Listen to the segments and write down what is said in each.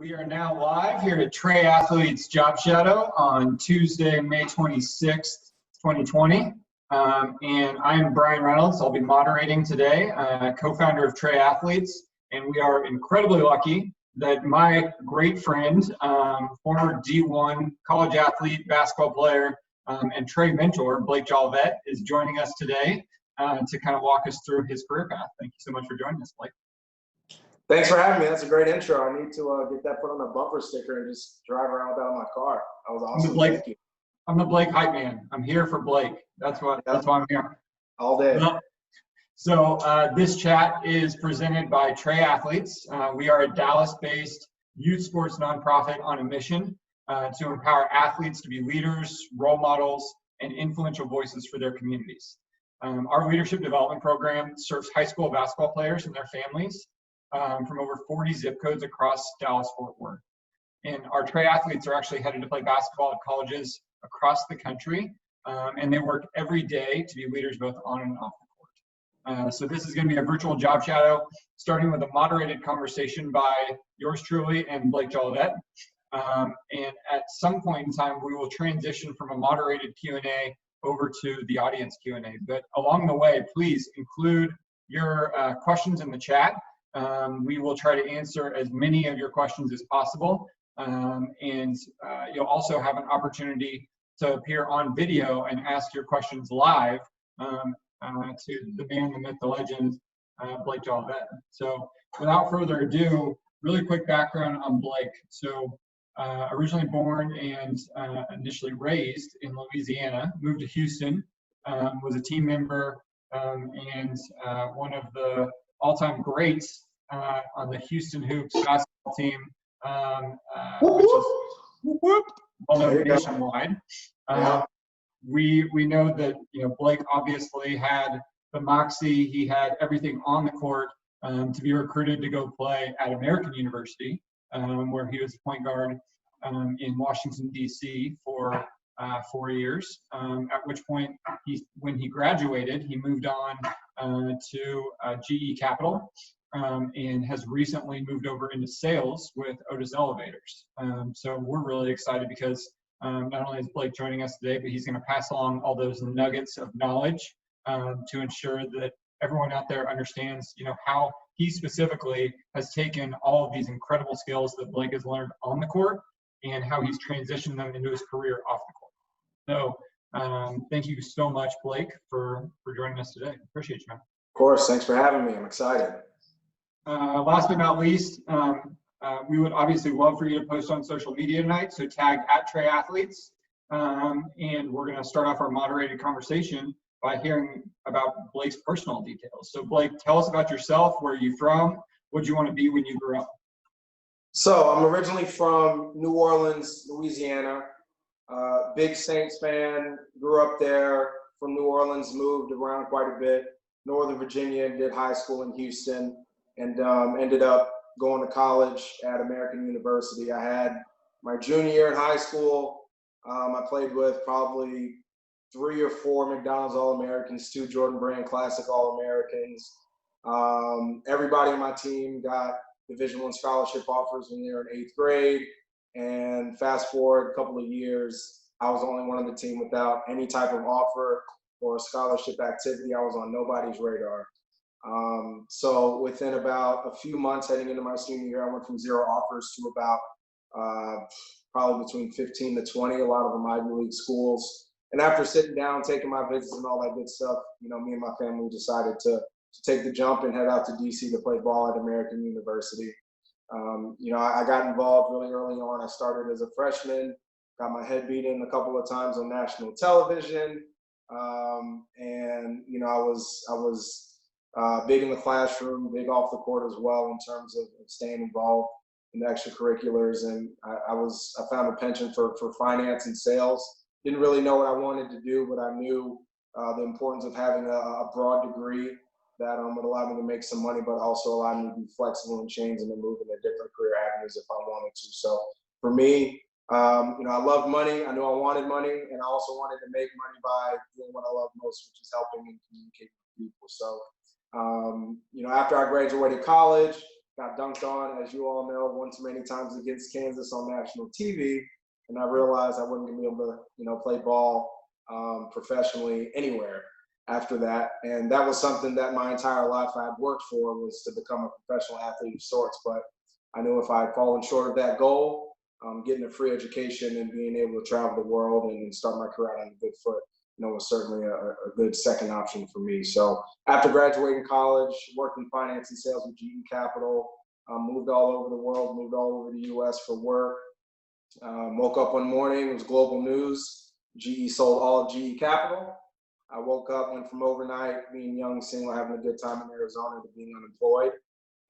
We are now live here at Trey Athletes Job Shadow on Tuesday, May 26th, 2020. And I'm Brian Reynolds. I'll be moderating today, co-founder of Trey Athletes. And we are incredibly lucky that my great friend, former D1 college athlete, basketball player, and Trey mentor, Blake Jolivette, is joining us today to kind of walk us through his career path. Thank you so much for joining us, Blake. Thanks for having me. That's a great intro. I need to get that put on a bumper sticker and just drive around with that on my car. That was awesome. Thank you. I'm the Blake hype man. I'm here for Blake. That's why I'm here. All day. So this chat is presented by Trey Athletes. We are a Dallas-based youth sports nonprofit on a mission to empower athletes to be leaders, role models, and influential voices for their communities. Our leadership development program serves high school basketball players and their families from over 40 zip codes across Dallas-Fort Worth. And our Trey athletes are actually headed to play basketball at colleges across the country, and they work every day to be leaders both on and off the court. So this is going to be a virtual job shadow, starting with a moderated conversation by yours truly and Blake Jolivette. And at some point in time, we will transition from a moderated Q&A over to the audience Q&A. But along the way, please include your questions in the chat. We will try to answer as many of your questions as possible. And you'll also have an opportunity to appear on video and ask your questions live to the man, the myth, the legend, Blake Jolivette. So without further ado, really quick background on Blake. So originally born and initially raised in Louisiana, moved to Houston, was a team member and one of the all-time greats on the Houston Hoops basketball team, which is well-known nationwide. We know that Blake obviously had the moxie. He had everything on the court to be recruited to go play at American University, where he was a point guard in Washington, D.C. for 4 years, at which point, when he graduated, he moved on to GE Capital and has recently moved over into sales with Otis Elevators. So we're really excited because not only is Blake joining us today, but he's going to pass along all those nuggets of knowledge to ensure that everyone out there understands, how he specifically has taken all of these incredible skills that Blake has learned on the court and how he's transitioned them into his career off the court. So thank you so much, Blake, for joining us today. Appreciate you, man. Of course. Thanks for having me. I'm excited. Last but not least, we would obviously love for you to post on social media tonight, so tag @Trey Athletes, and we're going to start off our moderated conversation by hearing about Blake's personal details. So Blake, tell us about yourself. Where are you from? What did you want to be when you grew up? So I'm originally from New Orleans, Louisiana. Big Saints fan, grew up there. From New Orleans, moved around quite a bit. Northern Virginia, did high school in Houston, and ended up going to college at American University. I had my junior year in high school. I played with probably 3 or 4 McDonald's All-Americans, 2 Jordan Brand Classic All-Americans. Everybody on my team got Division I scholarship offers when they were in 8th grade. And fast forward a couple of years, I was the only one on the team without any type of offer or scholarship activity. I was on nobody's radar. So within about a few months heading into my senior year, I went from 0 offers to about probably between 15 to 20, a lot of them Ivy League schools. And after sitting down, taking my visits and all that good stuff, me and my family decided to take the jump and head out to DC to play ball at American University. I got involved really early on. I started as a freshman, got my head beaten a couple of times on national television. I was big in the classroom, big off the court as well in terms of staying involved in the extracurriculars. And I found a penchant for finance and sales. Didn't really know what I wanted to do, but I knew the importance of having a broad degree that would allow me to make some money, but also allow me to be flexible and change and then move into different career avenues if I wanted to. So for me, I loved money. I knew I wanted money, and I also wanted to make money by doing what I love most, which is helping and communicating with people. So, after I graduated college, got dunked on, as you all know, one too many times against Kansas on national TV. And I realized I wasn't going to be able to, play ball professionally anywhere after that. And that was something that my entire life I had worked for, was to become a professional athlete of sorts. But I knew if I had fallen short of that goal, getting a free education and being able to travel the world and start my career on a good foot, was certainly a good second option for me. So after graduating college, worked in finance and sales with GE Capital, moved all over the world, moved all over the US for work. Woke up one morning, it was global news. GE sold all of GE Capital. I woke up, went from overnight, being young, single, having a good time in Arizona, to being unemployed.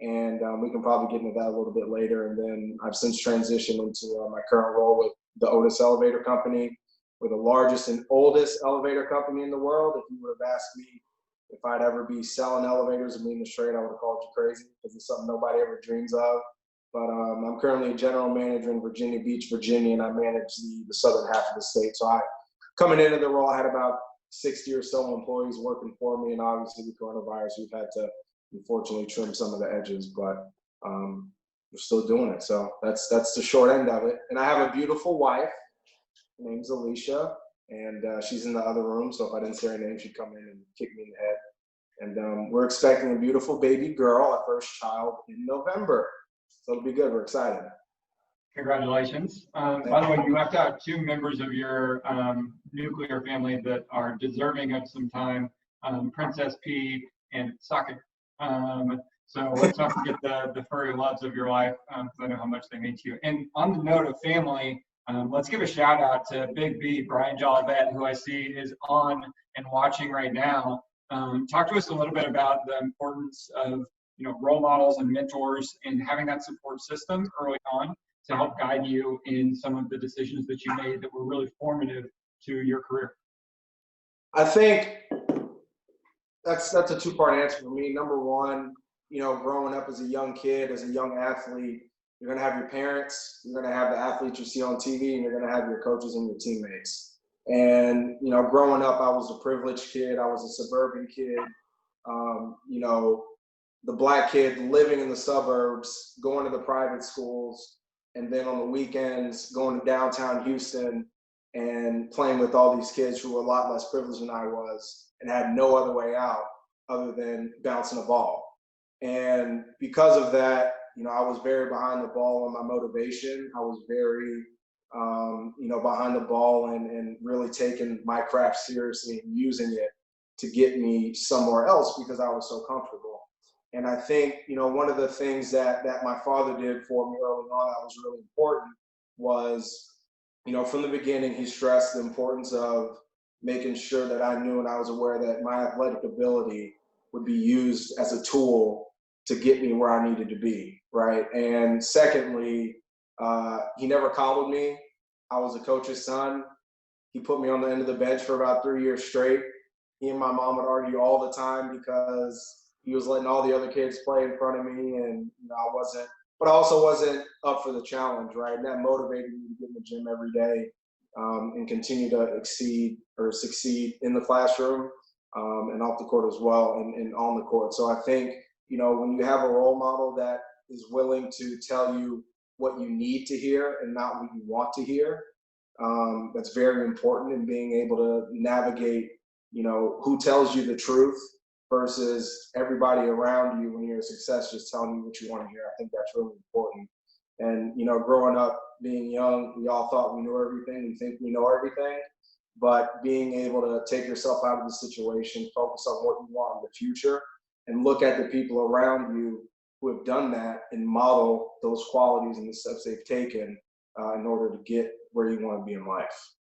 And we can probably get into that a little bit later. And then I've since transitioned into my current role with the Otis Elevator Company. We're the largest and oldest elevator company in the world. If you would have asked me if I'd ever be selling elevators and being the straight, I would have called you crazy, because it's something nobody ever dreams of. But I'm currently a general manager in Virginia Beach, Virginia, and I manage the southern half of the state. So coming into the role, I had about 60 or so employees working for me, and obviously with coronavirus, we've had to unfortunately trim some of the edges, but we're still doing it. So that's the short end of it. And I have a beautiful wife. Her name's Alicia, and she's in the other room. So if I didn't say her name, she'd come in and kick me in the head. And we're expecting a beautiful baby girl, our first child, in November. So it'll be good. We're excited. Congratulations. By the way, you left out two members of your nuclear family that are deserving of some time, Princess P and Socket. So let's not forget the furry loves of your life, because I know how much they mean to you. And on the note of family, let's give a shout out to Big B, Brian Jolivette, who I see is on and watching right now. Talk to us a little bit about the importance of role models and mentors, and having that support system early on to help guide you in some of the decisions that you made that were really formative to your career. I think that's a two-part answer for me. Number one, growing up as a young kid, as a young athlete, you're going to have your parents, you're going to have the athletes you see on TV, and you're going to have your coaches and your teammates. And, growing up, I was a privileged kid. I was a suburban kid. The black kid living in the suburbs, going to the private schools, and then on the weekends going to downtown Houston and playing with all these kids who were a lot less privileged than I was and had no other way out other than bouncing a ball. And because of that, I was very behind the ball on my motivation. I was very, behind the ball and really taking my craft seriously and using it to get me somewhere else because I was so comfortable. And I think, one of the things that my father did for me early on that was really important was, from the beginning, he stressed the importance of making sure that I knew and I was aware that my athletic ability would be used as a tool to get me where I needed to be, right? And secondly, he never coddled me. I was a coach's son. He put me on the end of the bench for about 3 years straight. He and my mom would argue all the time because he was letting all the other kids play in front of me, and I also wasn't up for the challenge, right? And that motivated me to get in the gym every day and continue to succeed in the classroom and off the court as well, and on the court. So I think, when you have a role model that is willing to tell you what you need to hear and not what you want to hear, that's very important in being able to navigate, who tells you the truth versus everybody around you when you're a success just telling you what you want to hear. I think that's really important. And, growing up, being young, we all thought we knew everything. We think we know everything. But being able to take yourself out of the situation, focus on what you want in the future, and look at the people around you who have done that and model those qualities and the steps they've taken in order to get where you want to be in life.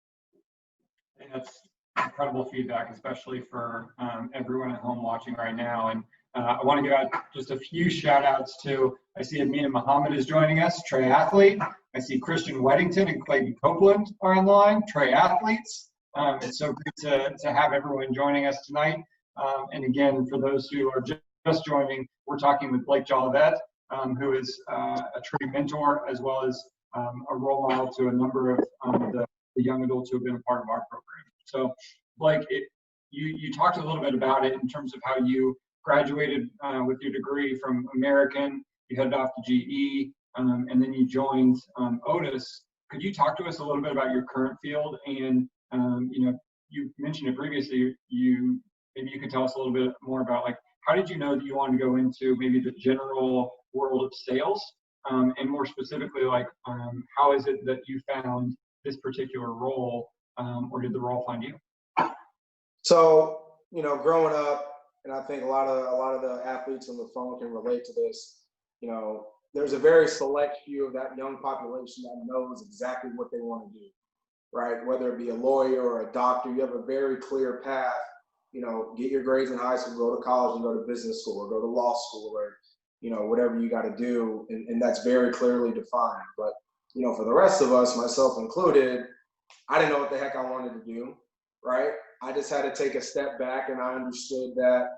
And that's incredible feedback, especially for everyone at home watching right now. And I want to give out just a few shout outs to, I see Amina Muhammad is joining us, Trey Athlete. I see Christian Weddington and Clayton Copeland are online, Trey Athletes. It's so great to have everyone joining us tonight. And again, for those who are just joining, we're talking with Blake Jolivette, who is a Trey mentor as well as a role model to a number of the young adults who have been a part of our program. So, Blake, you talked a little bit about it in terms of how you graduated with your degree from American you headed off to GE, and then you joined Otis. Could you talk to us a little bit about your current field? And you mentioned it previously. Maybe you could tell us a little bit more about, like, how did you know that you wanted to go into maybe the general world of sales, and more specifically, like, how is it that you found this particular role, or did the role find you? So, growing up, and I think a lot of the athletes on the phone can relate to this. There's a very select few of that young population that knows exactly what they want to do, right? Whether it be a lawyer or a doctor, you have a very clear path. Get your grades in high school, go to college, and go to business school, or go to law school, or whatever you got to do, and that's very clearly defined. But for the rest of us, myself included, I didn't know what the heck I wanted to do, right? I just had to take a step back, and I understood that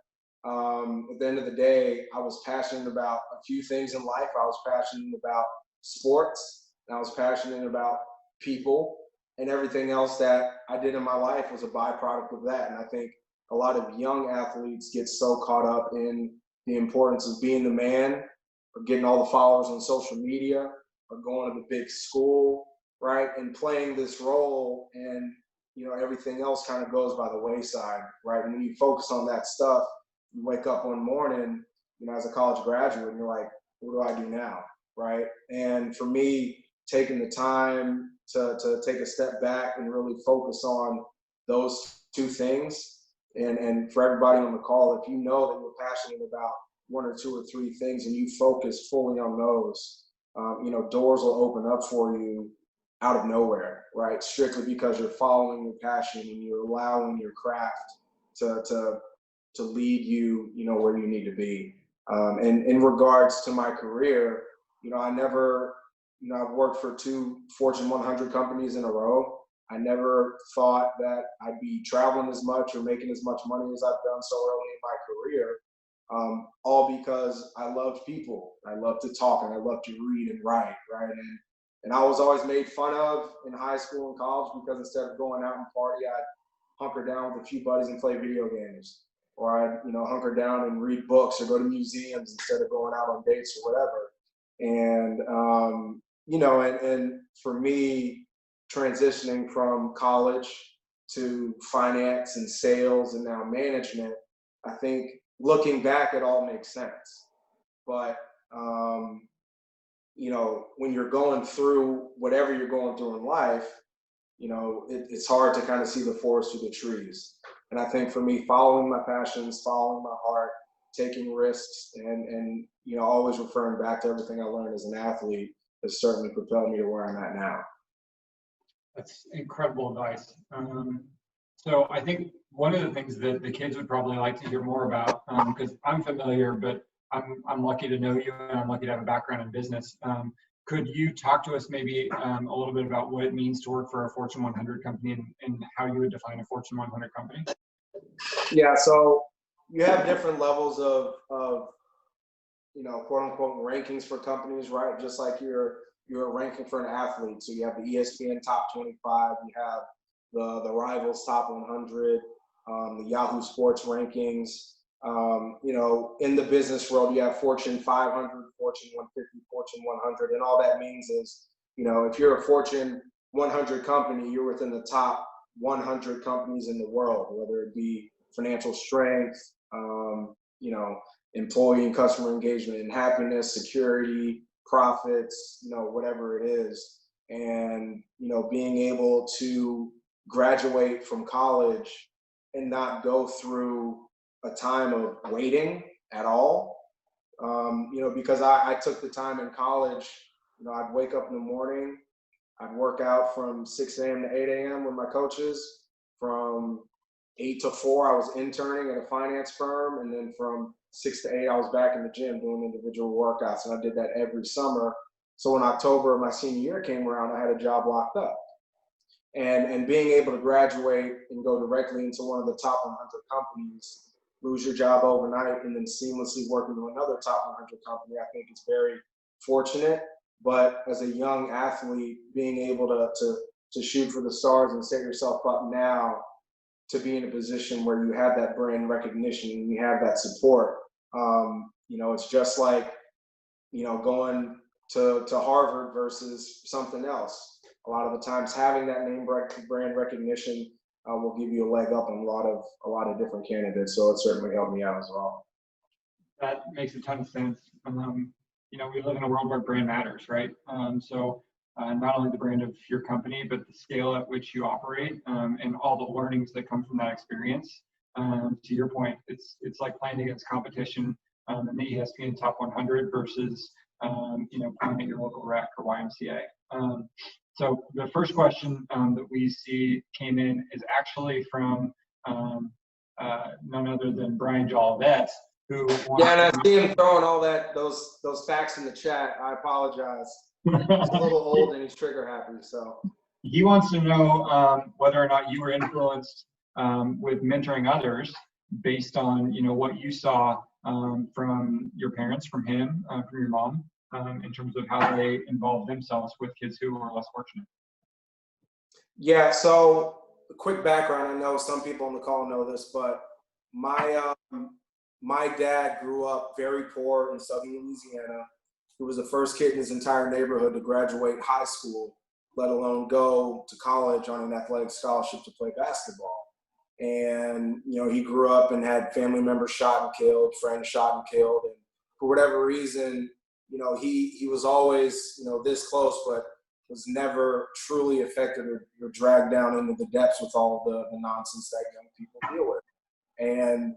at the end of the day, I was passionate about a few things in life. I was passionate about sports, and I was passionate about people, and everything else that I did in my life was a byproduct of that. And I think a lot of young athletes get so caught up in the importance of being the man, or getting all the followers on social media, or going to the big school, right? And playing this role, and everything else kind of goes by the wayside, right? And when you focus on that stuff, you wake up one morning, as a college graduate, and you're like, what do I do now, right? And for me, taking the time to take a step back and really focus on those two things, and for everybody on the call, if you know that you're passionate about one or two or three things, and you focus fully on those, doors will open up for you out of nowhere, right? Strictly because you're following your passion, and you're allowing your craft to lead you, where you need to be. And in regards to my career, I never, I've worked for 2 Fortune 100 companies in a row. I never thought that I'd be traveling as much or making as much money as I've done so early in my career. All because I loved people. I love to talk, and I love to read and write, right? And I was always made fun of in high school and college because instead of going out and party, I'd hunker down with a few buddies and play video games. Or I'd, hunker down and read books or go to museums instead of going out on dates or whatever. And, and for me, transitioning from college to finance and sales and now management, I think looking back, it all makes sense. But, when you're going through whatever you're going through in life, it's hard to kind of see the forest through the trees. And I think for me, following my passions, following my heart, taking risks, and always referring back to everything I learned as an athlete has certainly propelled me to where I'm at now. That's incredible advice. So I think one of the things that the kids would probably like to hear more about, because I'm familiar, but I'm lucky to know you, and I'm lucky to have a background in business. Could you talk to us maybe a little bit about what it means to work for a Fortune 100 company, and how you would define a Fortune 100 company? Yeah, so you have different levels of quote unquote rankings for companies, right? Just like you're ranking for an athlete. So you have the ESPN top 25, you have the Rivals top 100, the Yahoo Sports rankings. In the business world, you have Fortune 500, Fortune 150, Fortune 100, and all that means is, if you're a Fortune 100 company, you're within the top 100 companies in the world, whether it be financial strength, employee and customer engagement and happiness, security, profits, whatever it is. And, being able to graduate from college and not go through a time of waiting at all, because I took the time in college. I'd wake up in the morning, I'd work out from 6 a.m. to 8 a.m. with my coaches. From 8 to 4, I was interning at a finance firm. And then from 6 to 8, I was back in the gym doing individual workouts. And I did that every summer. So when October of my senior year came around, I had a job locked up. And being able to graduate and go directly into one of the top 100 companies, lose your job overnight, and then seamlessly work into another top 100 company, I think is very fortunate. But as a young athlete, being able to shoot for the stars and set yourself up now to be in a position where you have that brand recognition and you have that support, it's just like going to Harvard versus something else. A lot of the times having that name brand recognition will give you a leg up on a lot of different candidates. So it certainly helped me out as well. That makes a ton of sense. We live in a world where brand matters, right? Not only the brand of your company, but the scale at which you operate, and all the learnings that come from that experience. To your point, it's like playing against competition in the ESPN Top 100 versus playing at your local rec or YMCA. So the first question that we see came in is actually from none other than Brian Jolivette, who and I see him throwing all those facts in the chat. I apologize. He's a little old and he's trigger happy, so. He wants to know whether or not you were influenced with mentoring others based on what you saw from your parents, from him, from your mom, in terms of how they involve themselves with kids who are less fortunate. Yeah, so quick background. I know some people on the call know this, but my dad grew up very poor in southern Louisiana. He was the first kid in his entire neighborhood to graduate high school, let alone go to college on an athletic scholarship to play basketball. And, he grew up and had family members shot and killed, friends shot and killed. And for whatever reason, he was always, this close, but was never truly affected or dragged down into the depths with all the nonsense that young people deal with. And,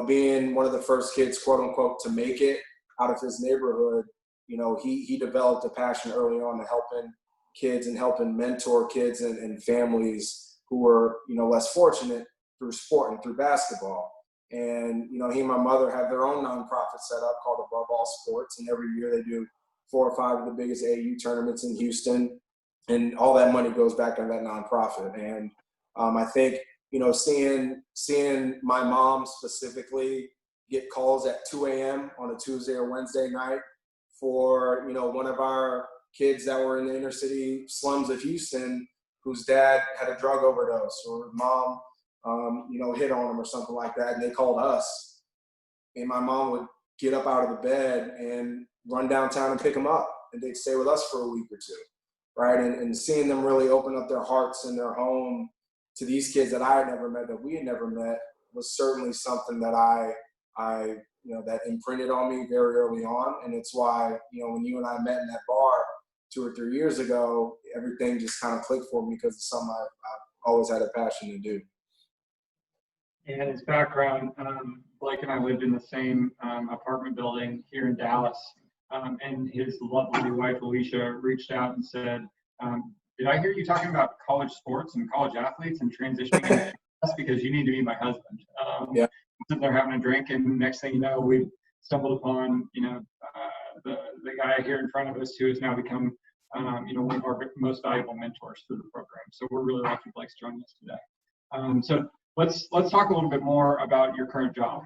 being one of the first kids, quote unquote, to make it out of his neighborhood, he developed a passion early on to helping kids and helping mentor kids and families who were, less fortunate through sport and through basketball. And, he and my mother have their own nonprofit set up called Above All Sports. And every year they do 4 or 5 of the biggest AU tournaments in Houston. And all that money goes back on that nonprofit. And I think, seeing my mom specifically get calls at 2 a.m. on a Tuesday or Wednesday night for, one of our kids that were in the inner city slums of Houston whose dad had a drug overdose or mom, hit on him or something like that. And they called us. And my mom would get up out of the bed and run downtown and pick them up. And they'd stay with us for a week or two, right? And seeing them really open up their hearts and their home to these kids that I had never met, that we had never met, was certainly something that I that imprinted on me very early on. And it's why, when you and I met in that bar 2 or 3 years ago, everything just kind of clicked for me because it's something I've always had a passion to do. And his background, Blake and I lived in the same apartment building here in Dallas. And his lovely wife, Alicia, reached out and said, did I hear you talking about college sports and college athletes and transitioning into us, because you need to be my husband. Yeah. Sitting there having a drink, and next thing you know, we stumbled upon, the guy here in front of us who has now become, one of our most valuable mentors through the program. So we're really lucky Blake's joining us today. So let's talk a little bit more about your current job.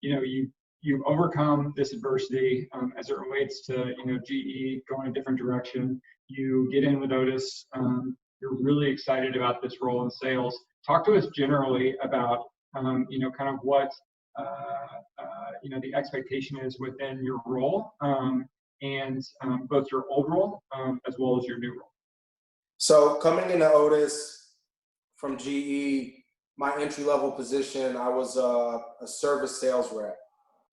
You've overcome this adversity as it relates to GE going a different direction. You get in with Otis. You're really excited about this role in sales. Talk to us generally about kind of what the expectation is within your role, and both your old role as well as your new role. So coming into Otis from GE, my entry-level position, I was a service sales rep.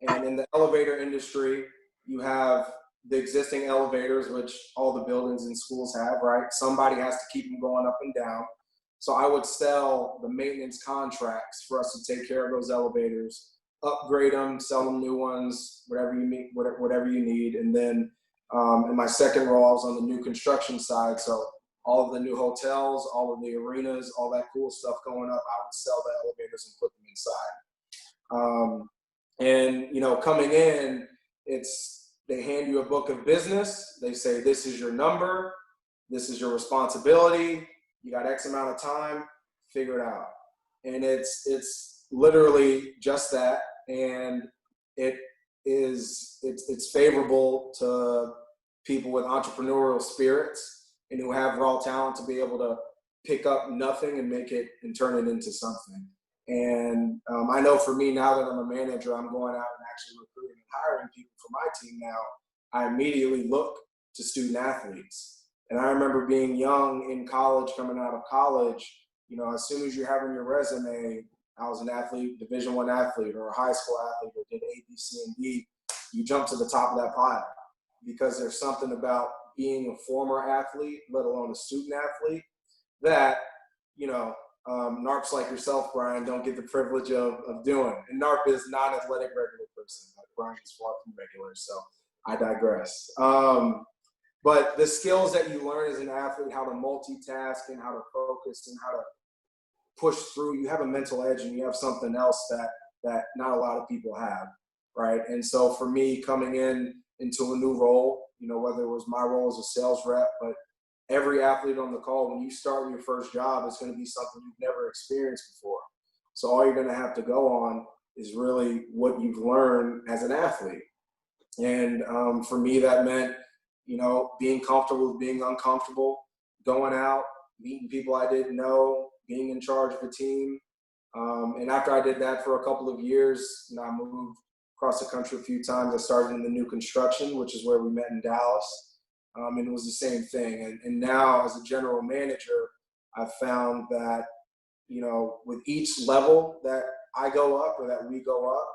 And in the elevator industry, you have the existing elevators, which all the buildings and schools have, right? Somebody has to keep them going up and down. So I would sell the maintenance contracts for us to take care of those elevators, upgrade them, sell them new ones, whatever you need. And then in my second role, I was on the new construction side. So all of the new hotels, all of the arenas, all that cool stuff going up, I would sell the elevators and put them inside. And coming in, they hand you a book of business. They say, this is your number. This is your responsibility. You got X amount of time, figure it out. And it's literally just that. And it's favorable to people with entrepreneurial spirits and who have raw talent to be able to pick up nothing and make it and turn it into something. And I know for me, now that I'm a manager, I'm going out and actually recruiting and hiring people for my team now, I immediately look to student athletes. And I remember being young in college, coming out of college, as soon as you have in your resume, I was an athlete, Division I athlete, or a high school athlete, or did A, B, C, and D, you jump to the top of that pile because there's something about being a former athlete, let alone a student athlete, that, NARPs like yourself, Brian, don't get the privilege of doing. And NARP is not an athletic regular person. Like Brian is far from regular, so I digress. But the skills that you learn as an athlete, how to multitask and how to focus and how to push through, you have a mental edge and you have something else that not a lot of people have, right? And so for me, coming into a new role, whether it was my role as a sales rep, but every athlete on the call, when you start your first job, it's going to be something you've never experienced before. So all you're going to have to go on is really what you've learned as an athlete. And for me, that meant, being comfortable with being uncomfortable, going out, meeting people I didn't know, being in charge of a team. And after I did that for a couple of years, I moved across the country a few times. I started in the new construction, which is where we met in Dallas. And it was the same thing. And now as a general manager, I've found that, with each level that I go up or that we go up,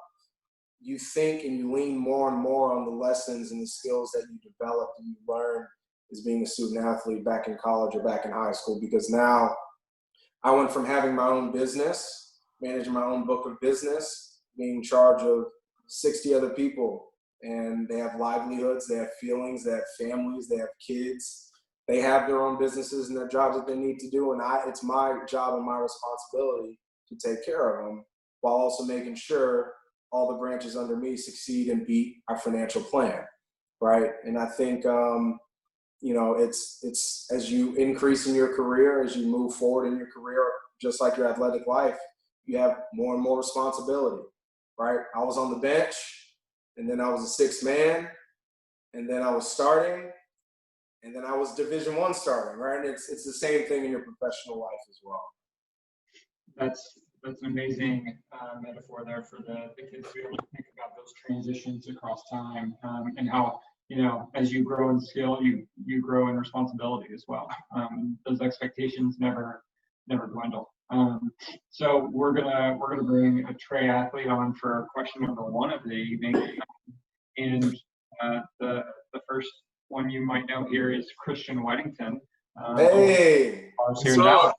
you think and you lean more and more on the lessons and the skills that you develop and you learn as being a student athlete back in college or back in high school. Because now I went from having my own business, managing my own book of business, being in charge of 60 other people. And they have livelihoods, they have feelings, they have families, they have kids. They have their own businesses and their jobs that they need to do. And it's my job and my responsibility to take care of them while also making sure all the branches under me succeed and beat our financial plan, right? And I think, it's as you increase in your career, as you move forward in your career, just like your athletic life, you have more and more responsibility, right? I was on the bench, and then I was a sixth man, and then I was starting, and then I was Division I starting, right? And it's the same thing in your professional life as well. That's an amazing metaphor there for the kids to be able to think about those transitions across time, and how, as you grow in skill, you grow in responsibility as well. Those expectations never dwindle. So we're gonna bring a Trey athlete on for question number one of the evening, and the first one you might know here is Christian Whittington. Hey, here in Dallas.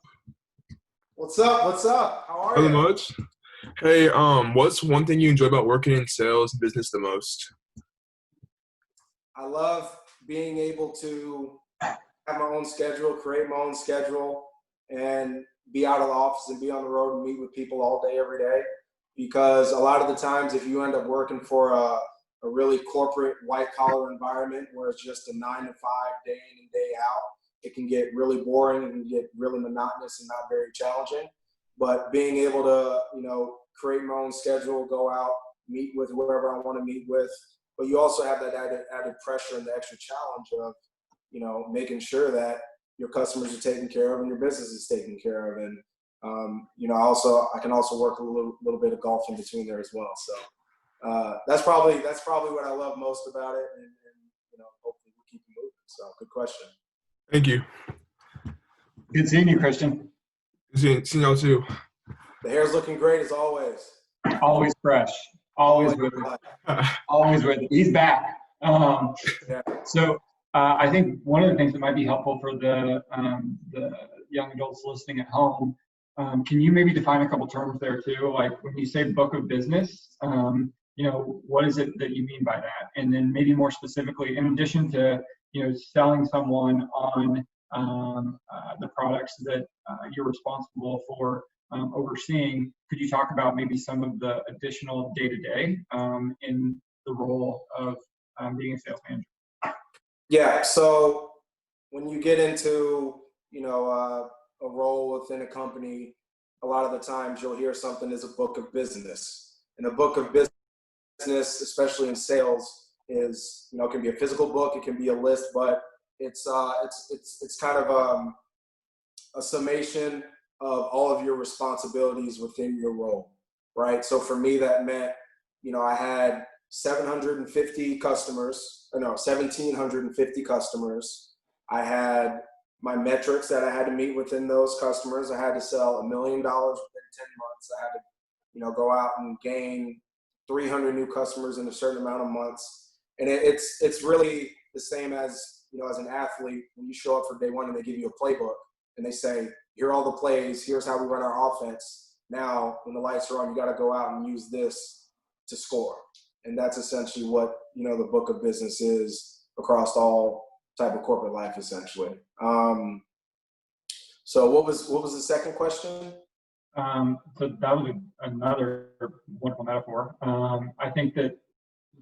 What's up? How are Nothing you? much. Hey, what's one thing you enjoy about working in sales and business the most? I love being able to have my own schedule, create my own schedule, and be out of the office and be on the road and meet with people all day, every day. Because a lot of the times, if you end up working for a really corporate white-collar environment where it's just a 9 to 5, day in and day out, it can get really boring and get really monotonous and not very challenging. But being able to, create my own schedule, go out, meet with whoever I want to meet with. But you also have that added pressure and the extra challenge of, making sure that your customers are taken care of and your business is taken care of. And, I can also work a little bit of golf in between there as well. So that's probably what I love most about it. And hopefully we'll keep moving. So good question. Thank you. Good seeing you, Christian. Seeing y'all too. The hair's looking great as always. Always fresh. Always with it. Always with it. He's back. Yeah. So I think one of the things that might be helpful for the young adults listening at home, can you maybe define a couple terms there too? Like when you say book of business, what is it that you mean by that? And then maybe more specifically, in addition to selling someone on the products that you're responsible for overseeing, could you talk about maybe some of the additional day-to-day in the role of being a sales manager? Yeah. So when you get into, a role within a company, a lot of the times you'll hear something as a book of business. And a book of business, especially in sales, is, it can be a physical book, it can be a list, but it's kind of a summation of all of your responsibilities within your role, right? So for me, that meant, I had 750 customers, or no, 1,750 customers. I had my metrics that I had to meet within those customers. I had to sell $1 million within 10 months. I had to, go out and gain 300 new customers in a certain amount of months. And it's really the same as, as an athlete, when you show up for day one and they give you a playbook and they say, here are all the plays, here's how we run our offense. Now, when the lights are on, you got to go out and use this to score. And that's essentially what, the book of business is across all type of corporate life, essentially. So what was the second question? So that was another wonderful metaphor. I think that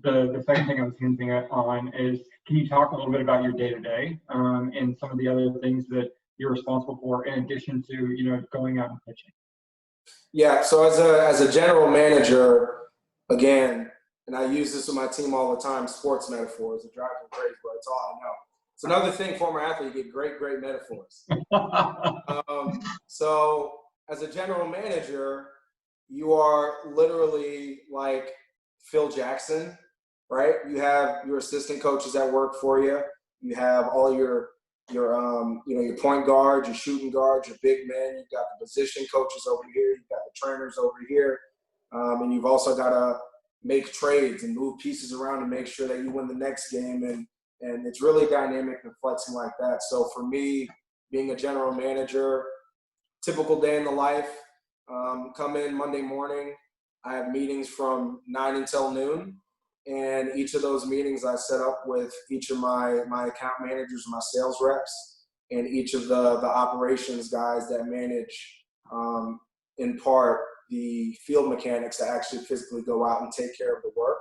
the second thing I was hinting on is, can you talk a little bit about your day-to-day and some of the other things that you're responsible for in addition to, going out and pitching? Yeah, so as a general manager, again, and I use this with my team all the time, sports metaphors. It drives me crazy, but it's all I know. It's another thing, former athlete, you get great metaphors. So as a general manager, you are literally like Phil Jackson, right? You have your assistant coaches that work for you. You have all your point guards, your shooting guards, your big men. You've got the position coaches over here. You've got the trainers over here. And you've also got to make trades and move pieces around to make sure that you win the next game. And it's really dynamic and flexing like that. So for me, being a general manager, typical day in the life, come in Monday morning. I have meetings from 9 until noon. And each of those meetings I set up with each of my account managers and my sales reps and each of the operations guys that manage, in part, the field mechanics that actually physically go out and take care of the work.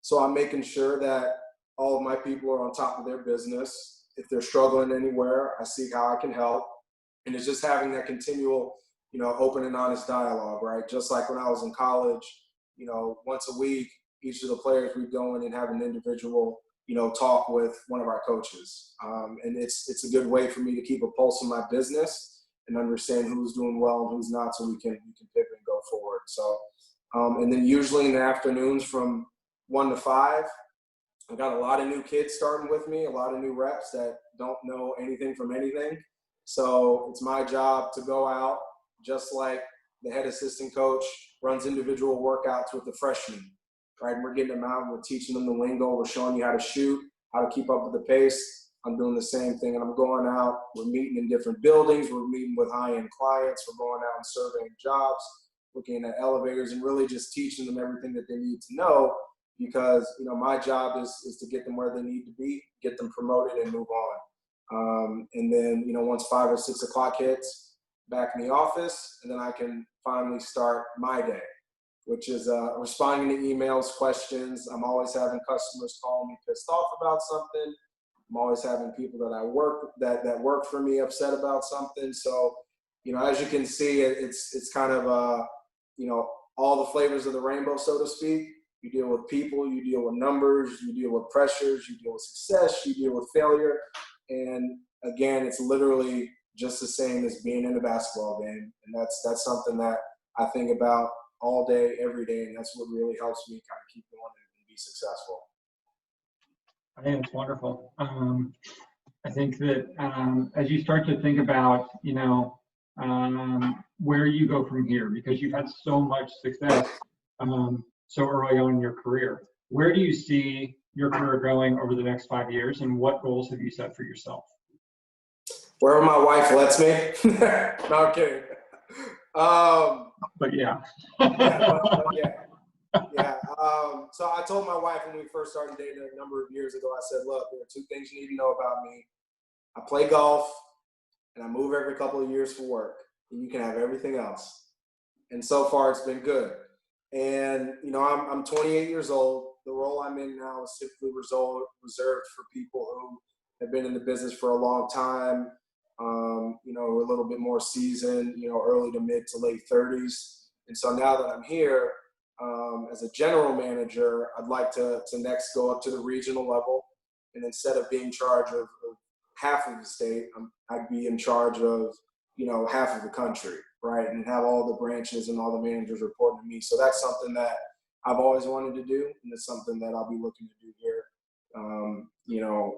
So I'm making sure that all of my people are on top of their business. If they're struggling anywhere, I see how I can help. And it's just having that continual, open and honest dialogue, right? Just like when I was in college, once a week, each of the players, we'd go in and have an individual, talk with one of our coaches. And it's a good way for me to keep a pulse in my business and understand who's doing well and who's not, so we can pivot and go forward. So, and then usually in the afternoons from 1 to 5, I've got a lot of new kids starting with me, a lot of new reps that don't know anything from anything. So it's my job to go out, just like the head assistant coach runs individual workouts with the freshmen. Right, and we're getting them out and we're teaching them the lingo. We're showing you how to shoot, how to keep up with the pace. I'm doing the same thing, and I'm going out. We're meeting in different buildings. We're meeting with high-end clients. We're going out and surveying jobs, looking at elevators, and really just teaching them everything that they need to know. Because my job is to get them where they need to be, get them promoted, and move on. And then once 5 or 6 o'clock hits, back in the office, and then I can finally start my day, which is responding to emails, questions. I'm always having customers call me pissed off about something. I'm always having people that I work that work for me upset about something. So, as you can see, it's kind of all the flavors of the rainbow, so to speak. You deal with people, you deal with numbers, you deal with pressures, you deal with success, you deal with failure, and again, it's literally just the same as being in a basketball game, and that's something that I think about all day, every day, and that's what really helps me kind of keep going and be successful. I think it's wonderful. I think that as you start to think about, where you go from here, because you've had so much success so early on in your career, where do you see your career going over the next 5 years, and what goals have you set for yourself? Wherever my wife lets me. No, I'm kidding. But yeah. Yeah. So I told my wife when we first started dating a number of years ago, I said, look, there are 2 things you need to know about me. I play golf and I move every couple of years for work, and you can have everything else. And so far it's been good. And, I'm 28 years old. The role I'm in now is typically reserved for people who have been in the business for a long time, a little bit more seasoned, early to mid to late 30s. And so now that I'm here, as a general manager, I'd like to next go up to the regional level. And instead of being in charge of half of the state, I'd be in charge of, half of the country, right? And have all the branches and all the managers reporting to me. So that's something that, I've always wanted to do, and it's something that I'll be looking to do here,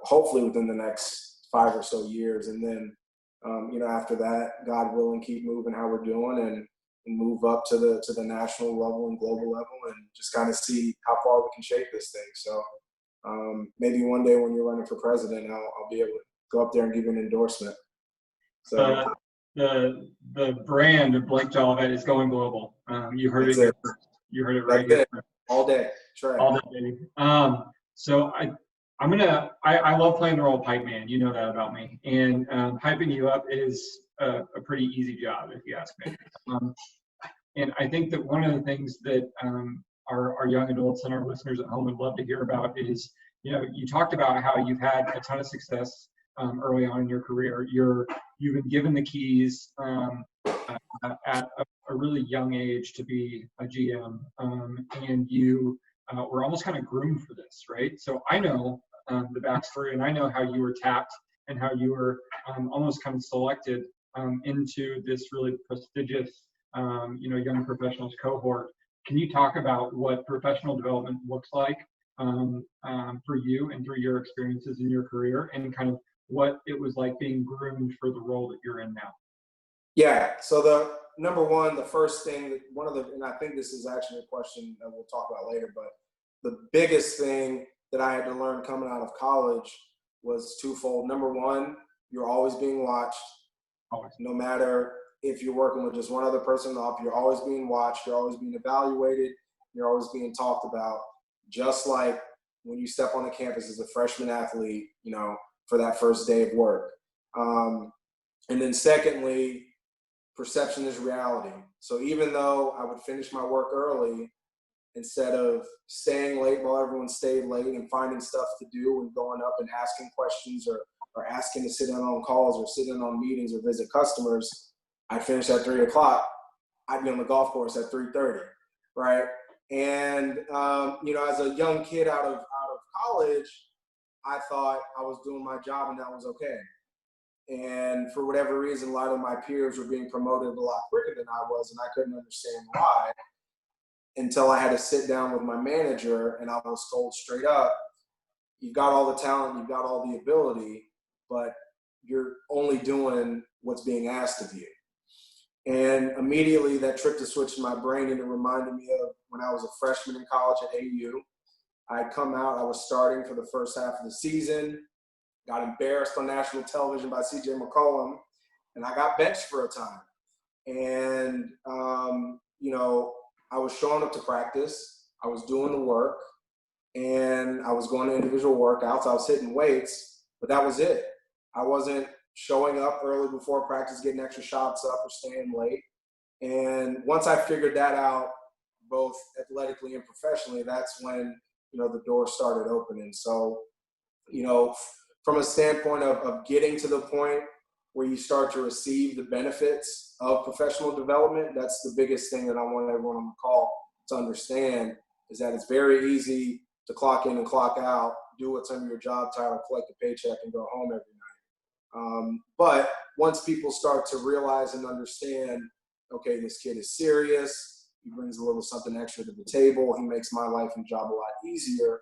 hopefully within the next 5 or so years. And then, after that, God willing, keep moving how we're doing and move up to the national level and global level and just kind of see how far we can shape this thing. So maybe one day when you're running for president, I'll be able to go up there and give you an endorsement. So the brand of Blake Jolivette is going global. You heard it here first. You heard it right here. All day. Try. All day, baby. So I love playing the role of hype man. You know that about me. And hyping you up is a pretty easy job, if you ask me. And I think that one of the things that our young adults and our listeners at home would love to hear about is, you talked about how you've had a ton of success early on in your career. You've been given the keys at a really young age to be a GM, and you were almost kind of groomed for this, right? So I know the backstory, and I know how you were tapped and how you were almost kind of selected into this really prestigious, young professionals cohort. Can you talk about what professional development looks like for you and through your experiences in your career, and kind of what it was like being groomed for the role that you're in now? Yeah. So the first thing and I think this is actually a question that we'll talk about later, but the biggest thing that I had to learn coming out of college was twofold. Number one, you're always being watched. Always. No matter if you're working with just one other person off, you're always being watched, you're always being evaluated, you're always being talked about, just like when you step on the campus as a freshman athlete, for that first day of work. And then secondly, perception is reality. So even though I would finish my work early, instead of staying late while everyone stayed late and finding stuff to do and going up and asking questions or asking to sit in on calls or sit in on meetings or visit customers, I'd finish at 3 o'clock. I'd be on the golf course at 3:30, right? And, as a young kid out of college, I thought I was doing my job and that was okay. And for whatever reason, a lot of my peers were being promoted a lot quicker than I was, and I couldn't understand why until I had to sit down with my manager, and I was told straight up, you've got all the talent, you've got all the ability, but you're only doing what's being asked of you. And immediately that tripped a switch in my brain, and it reminded me of when I was a freshman in college at AU. I'd come out, I was starting for the first half of the season, got embarrassed on national television by CJ McCollum, and I got benched for a time. And, I was showing up to practice, I was doing the work, and I was going to individual workouts, I was hitting weights, but that was it. I wasn't showing up early before practice, getting extra shots up or staying late. And once I figured that out, both athletically and professionally, that's when, the door started opening. So, from a standpoint of getting to the point where you start to receive the benefits of professional development, that's the biggest thing that I want everyone on the call to understand, is that it's very easy to clock in and clock out, do what's under your job title, collect a paycheck, and go home every night. But once people start to realize and understand, okay, this kid is serious, he brings a little something extra to the table, he makes my life and job a lot easier,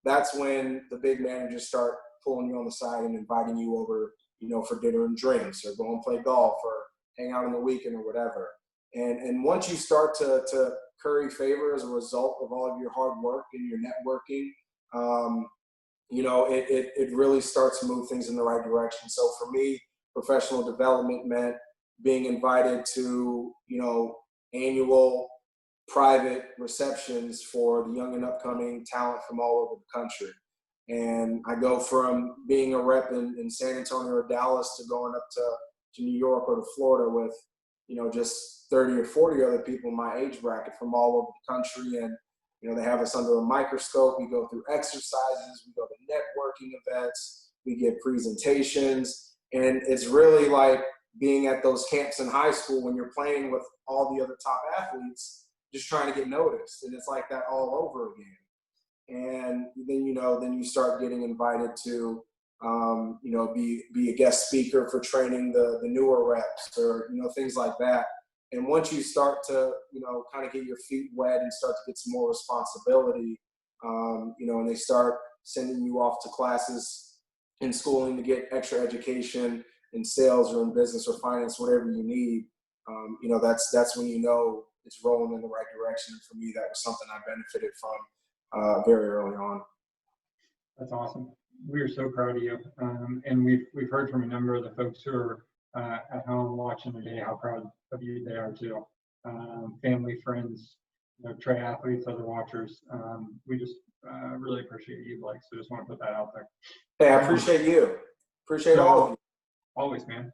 that's when the big managers start pulling you on the side and inviting you over, for dinner and drinks, or go and play golf, or hang out on the weekend, or whatever. And once you start to curry favor as a result of all of your hard work and your networking, it really starts to move things in the right direction. So for me, professional development meant being invited to, annual private receptions for the young and upcoming talent from all over the country. And I go from being a rep in San Antonio or Dallas to going up to New York or to Florida with, just 30 or 40 other people in my age bracket from all over the country. And, they have us under a microscope. We go through exercises. We go to networking events. We give presentations. And it's really like being at those camps in high school when you're playing with all the other top athletes, just trying to get noticed. And it's like that all over again. And then you start getting invited to, be a guest speaker for training the newer reps, or, things like that. And once you start to, kind of get your feet wet and start to get some more responsibility, and they start sending you off to classes in schooling to get extra education in sales or in business or finance, whatever you need, that's when it's rolling in the right direction. And for me, that was something I benefited from very early on. That's awesome. We are so proud of you. And we've heard from a number of the folks who are at home watching today how proud of you they are too. Family, friends, Trey athletes, other watchers. We just really appreciate you, Blake. So just want to put that out there. Hey, I appreciate you. Appreciate all of you. Always, man.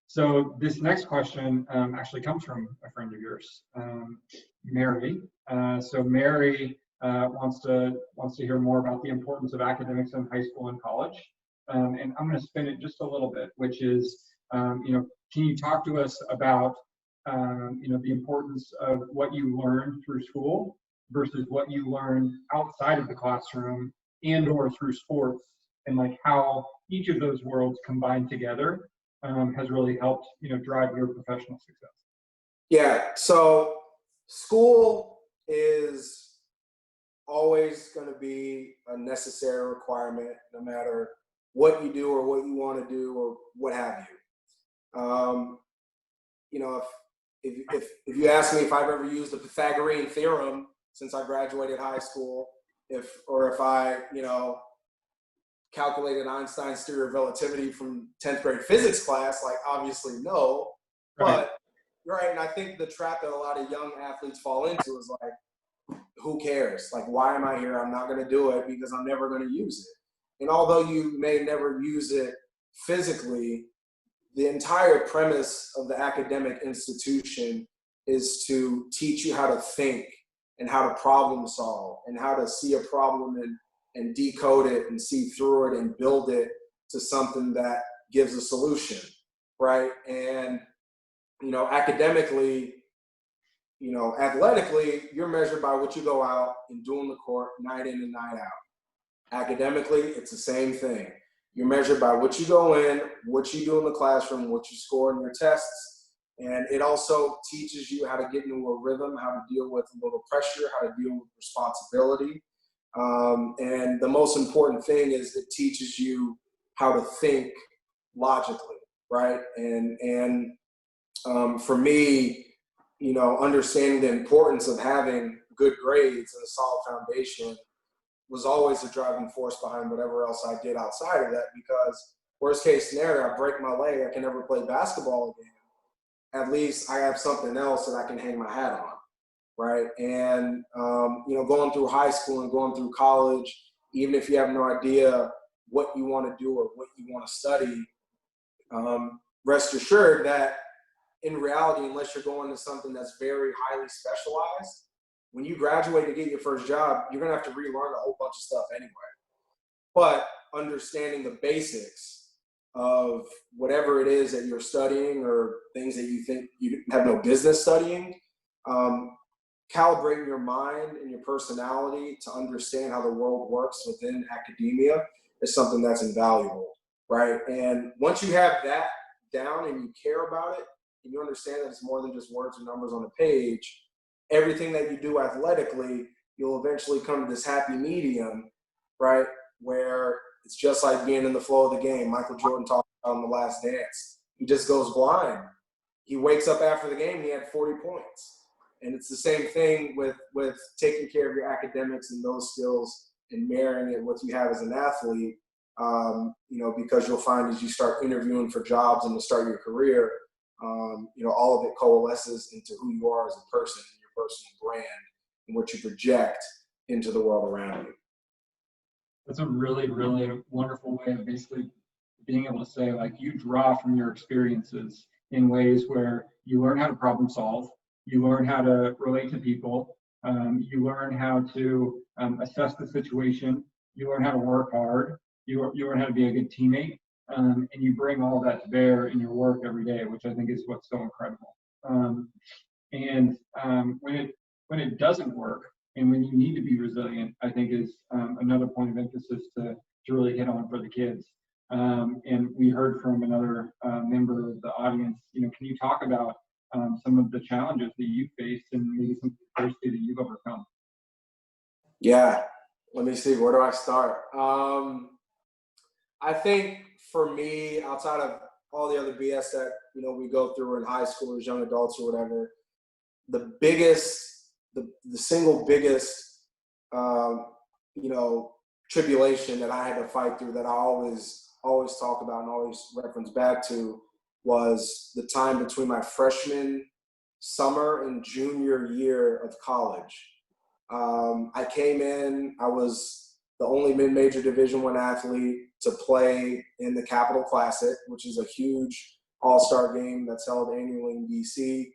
So this next question actually comes from a friend of yours, Mary. So Mary wants to hear more about the importance of academics in high school and college. And I'm going to spin it just a little bit, which is, can you talk to us about, the importance of what you learned through school versus what you learned outside of the classroom and or through sports, and like how each of those worlds combined together has really helped, drive your professional success. Yeah. So school is always going to be a necessary requirement, no matter what you do or what you want to do or what have you. If you ask me if I've ever used the Pythagorean theorem since I graduated high school, if I calculated Einstein's theory of relativity from 10th grade physics class, like obviously no. Right. But and I think the trap that a lot of young athletes fall into is like, who cares? Like, why am I here? I'm not going to do it because I'm never going to use it. And although you may never use it physically, the entire premise of the academic institution is to teach you how to think and how to problem solve and how to see a problem and decode it and see through it and build it to something that gives a solution, right? And, academically, athletically, you're measured by what you go out and do on the court night in and night out. Academically, it's the same thing. You're measured by what you go in, what you do in the classroom, what you score in your tests. And it also teaches you how to get into a rhythm, how to deal with a little pressure, how to deal with responsibility. And the most important thing is it teaches you how to think logically, right? And for me, understanding the importance of having good grades and a solid foundation was always a driving force behind whatever else I did outside of that, because worst case scenario, I break my leg, I can never play basketball again. At least I have something else that I can hang my hat on, right? And, going through high school and going through college, even if you have no idea what you want to do or what you want to study, rest assured that in reality, unless you're going to something that's very highly specialized, when you graduate to get your first job, you're going to have to relearn a whole bunch of stuff anyway. But understanding the basics of whatever it is that you're studying or things that you think you have no business studying, calibrating your mind and your personality to understand how the world works within academia is something that's invaluable, right? And once you have that down and you care about it, and you understand that it's more than just words and numbers on a page, everything that you do athletically, you'll eventually come to this happy medium, right? Where it's just like being in the flow of the game. Michael Jordan talked about in The Last Dance. He just goes blind. He wakes up after the game, he had 40 points. And it's the same thing with taking care of your academics and those skills and marrying it with what you have as an athlete, because you'll find as you start interviewing for jobs and to start your career, all of it coalesces into who you are as a person and your personal brand and what you project into the world around you. That's a really, really wonderful way of basically being able to say, like, you draw from your experiences in ways where you learn how to problem solve, you learn how to relate to people, you learn how to assess the situation, you learn how to work hard, you learn how to be a good teammate. And you bring all that to bear in your work every day, which I think is what's so incredible. When it doesn't work, and when you need to be resilient, I think is another point of emphasis to really hit on for the kids. And we heard from another member of the audience. Can you talk about some of the challenges that you faced and maybe some adversity that you've overcome. Yeah, let me see. Where do I start? I think for me, outside of all the other BS that we go through in high school as young adults or whatever, the single biggest tribulation that I had to fight through that I always talk about and always reference back to was the time between my freshman summer and junior year of college. I came in, I was the only mid-major Division I athlete to play in the Capital Classic, which is a huge all-star game that's held annually in DC.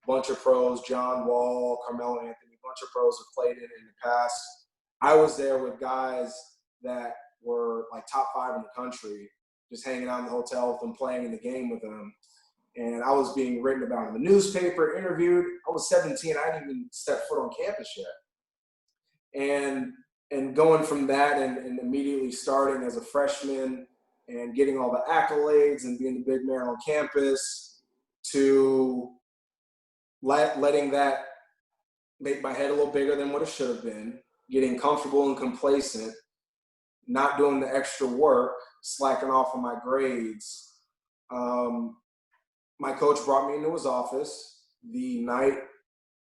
Bunch of pros, John Wall, Carmelo Anthony, a bunch of pros have played in it in the past. I was there with guys that were like top 5 in the country, just hanging out in the hotel with them, playing in the game with them. And I was being written about in the newspaper, interviewed. I was 17. I hadn't even stepped foot on campus yet. And going from that and immediately starting as a freshman and getting all the accolades and being the big man on campus to letting that make my head a little bigger than what it should have been, getting comfortable and complacent, not doing the extra work, slacking off on my grades. My coach brought me into his office the night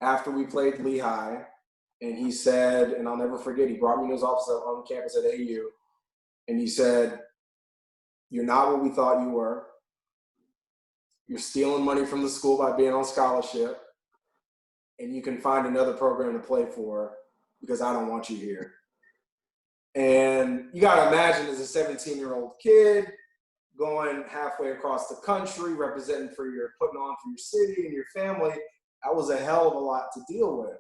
after we played Lehigh, and he said, and I'll never forget, he brought me into his office on campus at AU, and he said, "You're not what we thought you were. You're stealing money from the school by being on scholarship, and you can find another program to play for because I don't want you here." And you got to imagine as a 17-year-old kid going halfway across the country, representing putting on for your city and your family, that was a hell of a lot to deal with.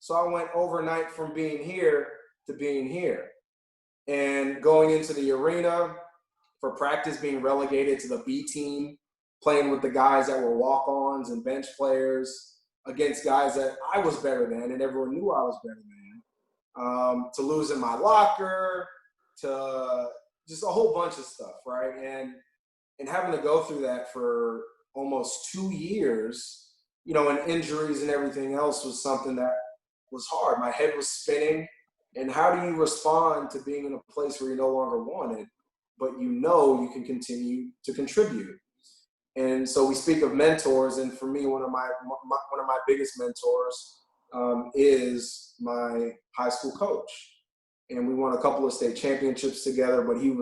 So I went overnight from being here to being here. And going into the arena for practice, being relegated to the B team, playing with the guys that were walk-ons and bench players against guys that I was better than and everyone knew I was better than, to losing my locker, to just a whole bunch of stuff, right? And having to go through that for almost 2 years, and injuries and everything else was something that was hard. My head was spinning. And how do you respond to being in a place where you're no longer wanted, but you can continue to contribute? And so we speak of mentors, and for me, one of my biggest mentors is my high school coach. And we won a couple of state championships together, but he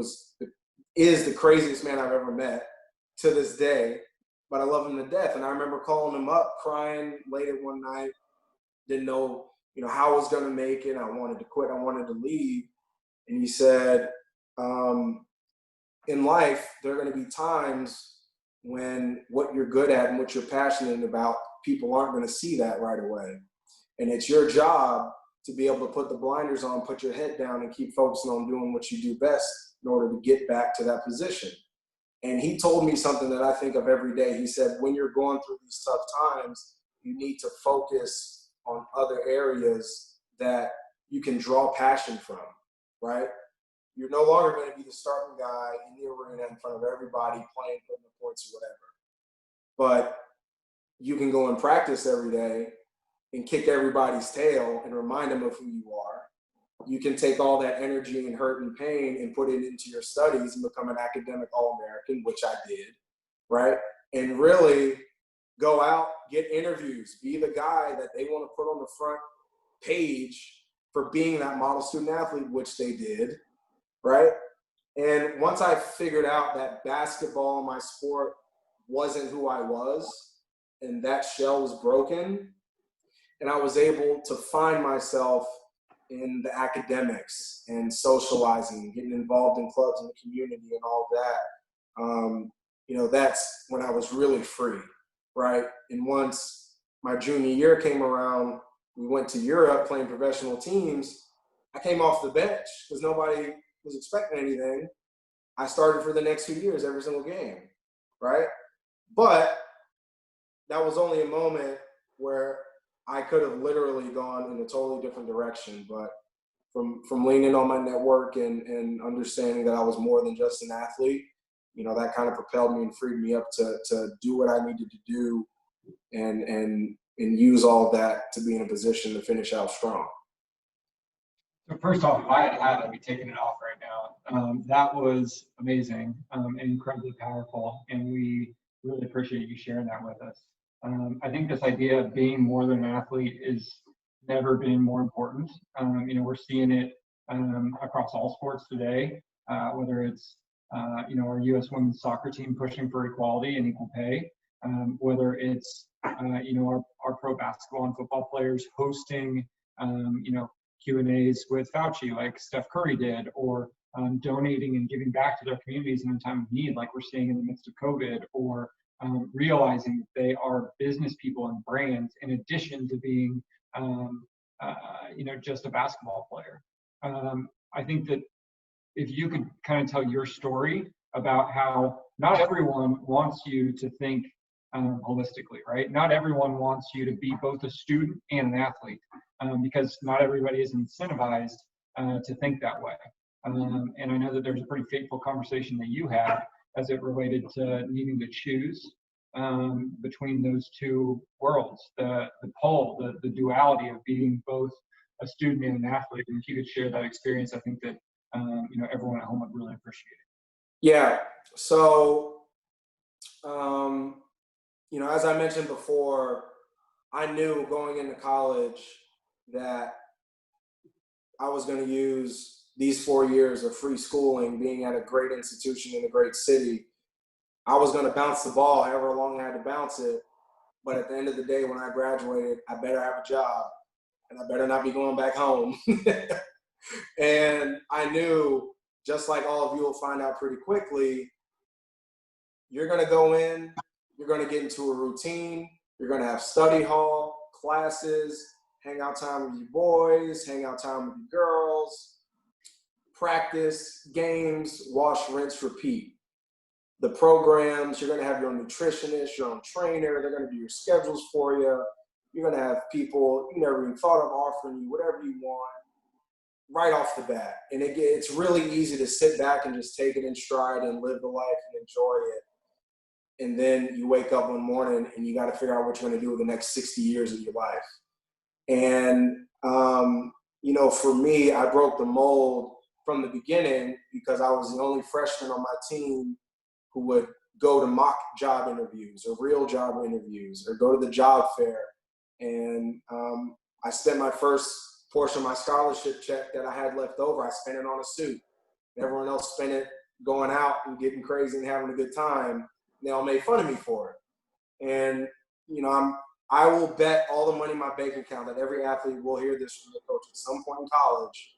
is the craziest man I've ever met to this day. But I love him to death. And I remember calling him up, crying late at one night, didn't know how I was going to make it. I wanted to quit. I wanted to leave. And he said, in life, there are going to be times when what you're good at and what you're passionate about, people aren't going to see that right away. And it's your job to be able to put the blinders on, put your head down, and keep focusing on doing what you do best in order to get back to that position. And he told me something that I think of every day. He said, when you're going through these tough times, you need to focus on other areas that you can draw passion from, right? You're no longer going to be the starting guy in the arena in front of everybody playing, putting the points or whatever. But you can go and practice every day and kick everybody's tail and remind them of who you are. You can take all that energy and hurt and pain and put it into your studies and become an academic All-American, which I did, right? And really go out, get interviews, be the guy that they want to put on the front page for being that model student athlete, which they did, right? And once I figured out that basketball, my sport, wasn't who I was, and that shell was broken, and I was able to find myself in the academics and socializing, getting involved in clubs in the community and all that, that's when I was really free, right? And once my junior year came around, we went to Europe playing professional teams. I came off the bench because nobody was expecting anything. I started for the next 2 years, every single game, right? But that was only a moment where I could have literally gone in a totally different direction. But from leaning on my network and understanding that I was more than just an athlete, that kind of propelled me and freed me up to do what I needed to do and use all of that to be in a position to finish out strong. So first off, if I had a hat, I'd be taking it off right now. That was amazing and incredibly powerful, and we really appreciate you sharing that with us. I think this idea of being more than an athlete is never been more important. We're seeing it across all sports today, whether it's our U.S. women's soccer team pushing for equality and equal pay, whether it's our pro basketball and football players hosting Q&As with Fauci like Steph Curry did, or donating and giving back to their communities in a time of need like we're seeing in the midst of COVID, or realizing they are business people and brands in addition to being just a basketball player. I think that if you could kind of tell your story about how not everyone wants you to think holistically, right? Not everyone wants you to be both a student and an athlete, because not everybody is incentivized to think that way. And I know that there's a pretty fateful conversation that you had as it related to needing to choose between those two worlds, the pole, the duality of being both a student and an athlete. And if you could share that experience, I think that everyone at home would really appreciate it. Yeah. So, as I mentioned before, I knew going into college that I was going to use these 4 years of free schooling, being at a great institution in a great city. I was going to bounce the ball however long I had to bounce it. But at the end of the day, when I graduated, I better have a job and I better not be going back home. And I knew, just like all of you will find out pretty quickly, you're going to go in, you're going to get into a routine, you're going to have study hall, classes, hang out time with your boys, hang out time with your girls, practice, games, wash, rinse, repeat. The programs, you're going to have your own nutritionist, your own trainer, they're going to do your schedules for you. You're going to have people you never even thought of offering you whatever you want right off the bat. And it's really easy to sit back and just take it in stride and live the life and enjoy it. And then you wake up one morning and you got to figure out what you're going to do with the next 60 years of your life. And, for me, I broke the mold from the beginning because I was the only freshman on my team who would go to mock job interviews or real job interviews or go to the job fair. And I spent my first portion of my scholarship check that I had left over, I spent it on a suit. Everyone else spent it going out and getting crazy and having a good time. They all made fun of me for it. And, I will bet all the money in my bank account that every athlete will hear this from the coach at some point in college.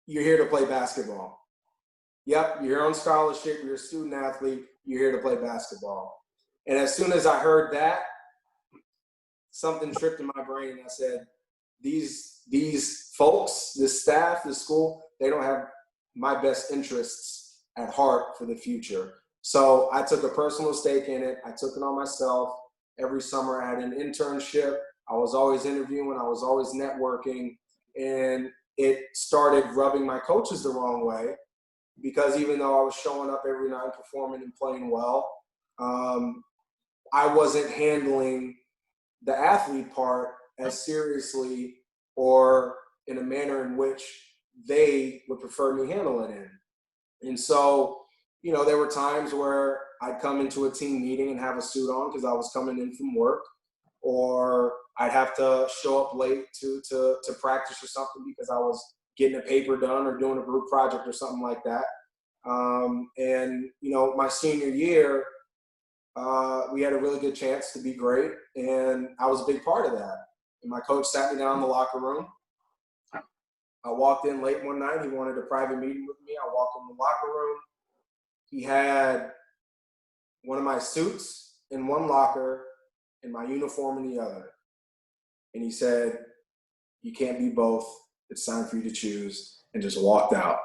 You're here to play basketball. Yep, you're on scholarship, you're a student athlete, you're here to play basketball. And as soon as I heard that, something tripped in my brain. I said, these folks, this staff, this school, they don't have my best interests at heart for the future. So I took a personal stake in it. I took it on myself. Every summer I had an internship. I was always interviewing. I was always networking. And it started rubbing my coaches the wrong way because even though I was showing up every night, performing and playing well, I wasn't handling the athlete part as seriously or in a manner in which they would prefer me handle it in. And so, there were times where I'd come into a team meeting and have a suit on because I was coming in from work, or I'd have to show up late to practice or something because I was getting a paper done or doing a group project or something like that. And my senior year, we had a really good chance to be great, and I was a big part of that. And my coach sat me down in the locker room. I walked in late one night. He wanted a private meeting with me. I walked in the locker room. He had one of my suits in one locker and my uniform in the other. And he said, "You can't be both. It's time for you to choose," and just walked out.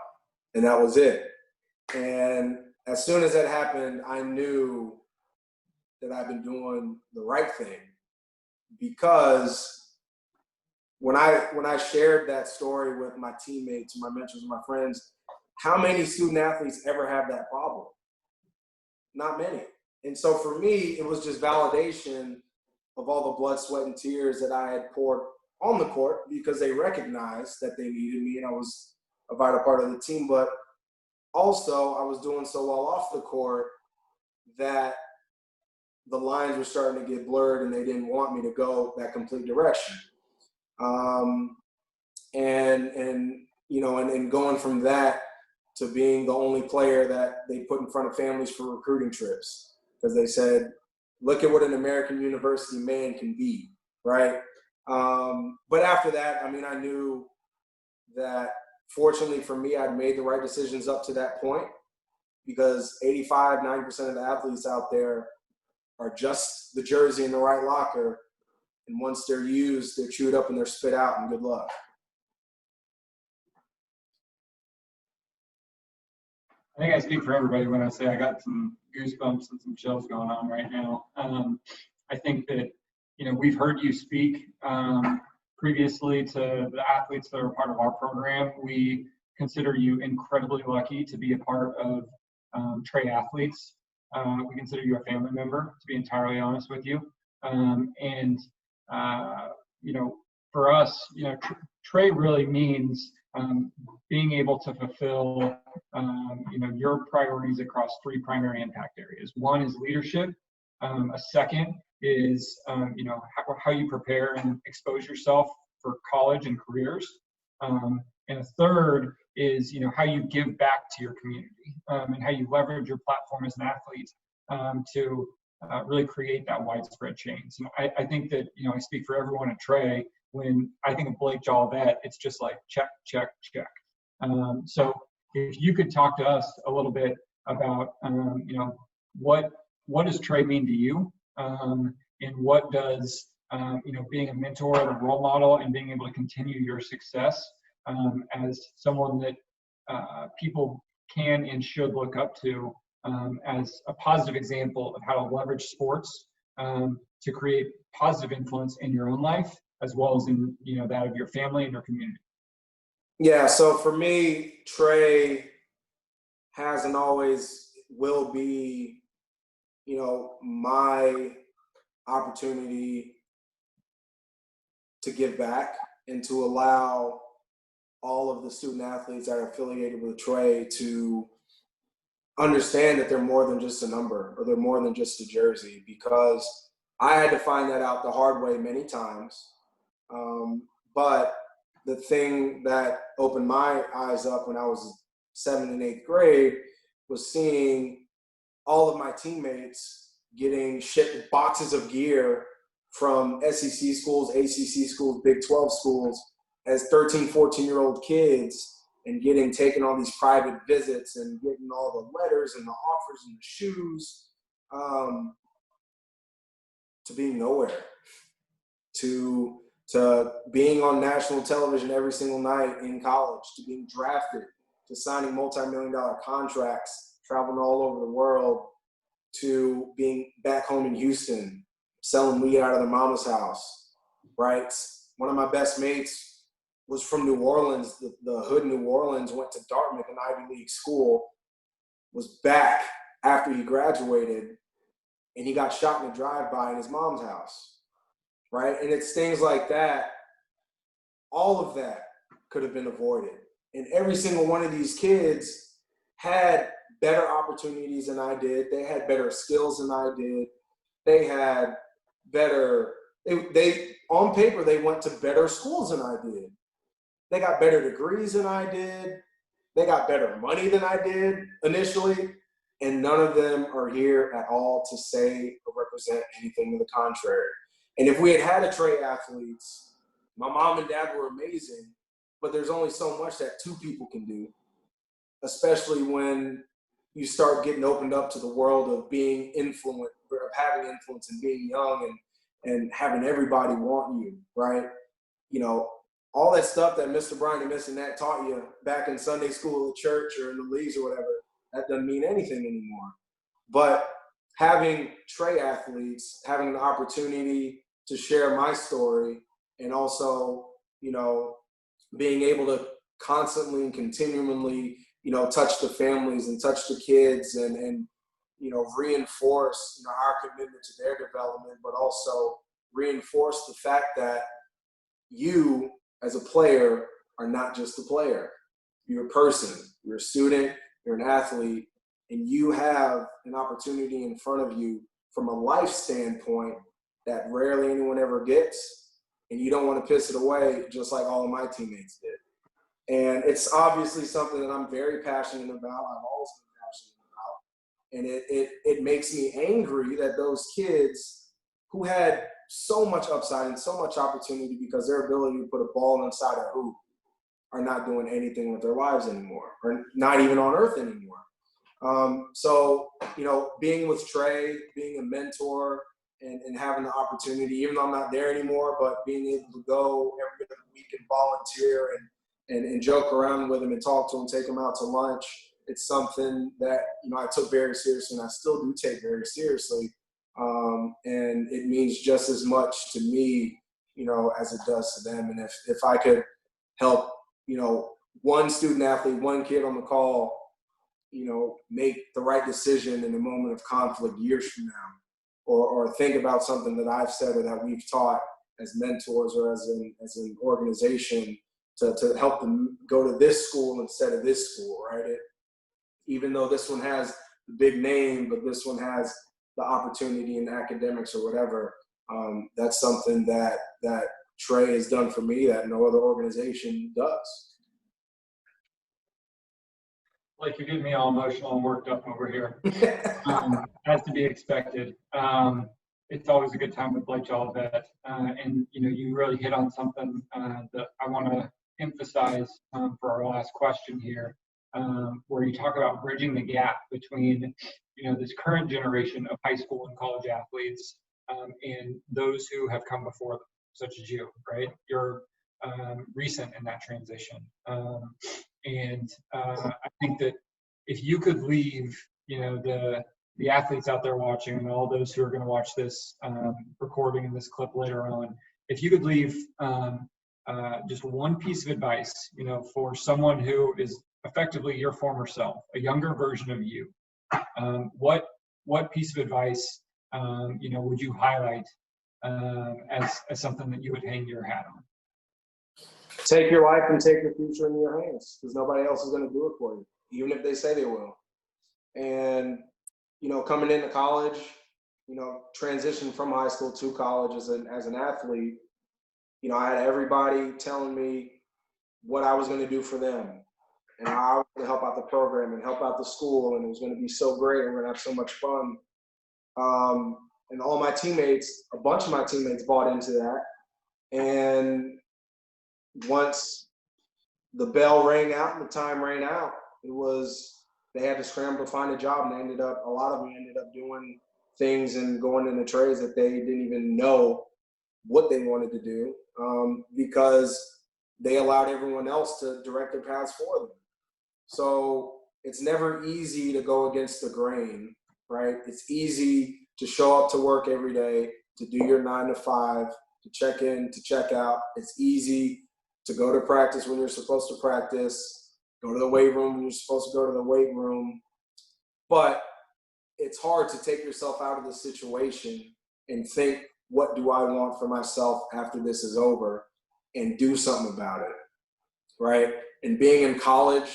And that was it. And as soon as that happened, I knew that I've been doing the right thing, because when I shared that story with my teammates, my mentors, my friends, how many student athletes ever have that problem? Not many. And so for me, it was just validation of all the blood, sweat, and tears that I had poured on the court because they recognized that they needed me and I was a vital part of the team. But also, I was doing so well off the court that the lines were starting to get blurred and they didn't want me to go that complete direction. And going from that to being the only player that they put in front of families for recruiting trips because they said, look at what an American university man can be, right? But after that, I mean, I knew that fortunately for me, I'd made the right decisions up to that point because 90% of the athletes out there are just the jersey in the right locker. And once they're used, they're chewed up and they're spit out, and good luck. I think I speak for everybody when I say I got some goosebumps and some chills going on right now. I think that, we've heard you speak previously to the athletes that are part of our program. We consider you incredibly lucky to be a part of Trey Athletes. We consider you a family member, to be entirely honest with you. For us, Trey really means being able to fulfill, your priorities across three primary impact areas. One is leadership. A second is, how you prepare and expose yourself for college and careers. And a third is, how you give back to your community and how you leverage your platform as an athlete to really create that widespread change. And I think that, I speak for everyone at Trey. When I think of Blake Jolivette, it's just like check, check, check. So if you could talk to us a little bit about, what does Trey mean to you, and what does, being a mentor and a role model and being able to continue your success as someone that people can and should look up to as a positive example of how to leverage sports to create positive influence in your own life as well as in that of your family and your community. Yeah, so for me, Trey has and always will be, my opportunity to give back and to allow all of the student athletes that are affiliated with Trey to understand that they're more than just a number or they're more than just a jersey, because I had to find that out the hard way many times. But the thing that opened my eyes up when I was 7th and 8th grade was seeing all of my teammates getting shipped boxes of gear from SEC schools, ACC schools, Big 12 schools as 13, 14-year-old kids and getting taken on these private visits and getting all the letters and the offers and the shoes to being nowhere, to being on national television every single night in college, to being drafted, to signing multi-million-dollar contracts, traveling all over the world, to being back home in Houston, selling weed out of their mama's house, right? One of my best mates was from New Orleans, the hood in New Orleans, went to Dartmouth, an Ivy League school, was back after he graduated, and he got shot in a drive-by in his mom's house. Right? And it's things like that. All of that could have been avoided. And every single one of these kids had better opportunities than I did. They had better skills than I did. They had better, they on paper, they went to better schools than I did. They got better degrees than I did. They got better money than I did initially. And none of them are here at all to say or represent anything to the contrary. And if we had had a Trey Athletes, my mom and dad were amazing, but there's only so much that two people can do, especially when you start getting opened up to the world of being influenced, of having influence and being young and having everybody want you, right? All that stuff that Mr. Brian and Mr. Nat taught you back in Sunday school at church or in the leagues or whatever, that doesn't mean anything anymore. But having Trey Athletes, having an opportunity to share my story, and also, being able to constantly and continually, touch the families and touch the kids and reinforce, our commitment to their development, but also reinforce the fact that you as a player are not just a player. You're a person, you're a student, you're an athlete, and you have an opportunity in front of you from a life standpoint that rarely anyone ever gets, and you don't want to piss it away just like all of my teammates did. And it's obviously something that I'm very passionate about. I've always been passionate about. And it makes me angry that those kids who had so much upside and so much opportunity because their ability to put a ball inside a hoop are not doing anything with their lives anymore, or not even on earth anymore. So, being with Trey, being a mentor, and having the opportunity, even though I'm not there anymore, but being able to go every other week and volunteer and joke around with him and talk to him, take him out to lunch, it's something that, I took very seriously, and I still do take very seriously. And it means just as much to me, as it does to them. And if I could help, one student athlete, one kid on the call, make the right decision in a moment of conflict years from now, or think about something that I've said or that we've taught as mentors or as an organization to help them go to this school instead of this school, right? Even though this one has the big name, but this one has the opportunity in academics or whatever, that's something that Trey has done for me that no other organization does. Like, you're getting me all emotional and worked up over here. As to be expected. It's always a good time with Blake Jolivette. And, you really hit on something that I want to emphasize for our last question here, where you talk about bridging the gap between, this current generation of high school and college athletes and those who have come before them, such as you, right? You're recent in that transition. And I think that if you could leave, the athletes out there watching and all those who are going to watch this recording and this clip later on, if you could leave just one piece of advice, for someone who is effectively your former self, a younger version of you, what piece of advice, would you highlight as something that you would hang your hat on? Take your life and take your future in your hands, because nobody else is going to do it for you, even if they say they will. And, coming into college, transition from high school to college as an athlete, I had everybody telling me what I was going to do for them and how I was going to help out the program and help out the school, and it was going to be so great and we're going to have so much fun. And all my teammates, a bunch of my teammates bought into that. And once the bell rang out and the time ran out, they had to scramble to find a job, and a lot of them ended up doing things and going into trades that they didn't even know what they wanted to do, because they allowed everyone else to direct their paths for them. So it's never easy to go against the grain, right? It's easy to show up to work every day, to do your 9 to 5, to check in, to check out. It's easy to go to practice when you're supposed to practice, go to the weight room when you're supposed to go to the weight room. But it's hard to take yourself out of the situation and think, what do I want for myself after this is over, and do something about it, right? And being in college,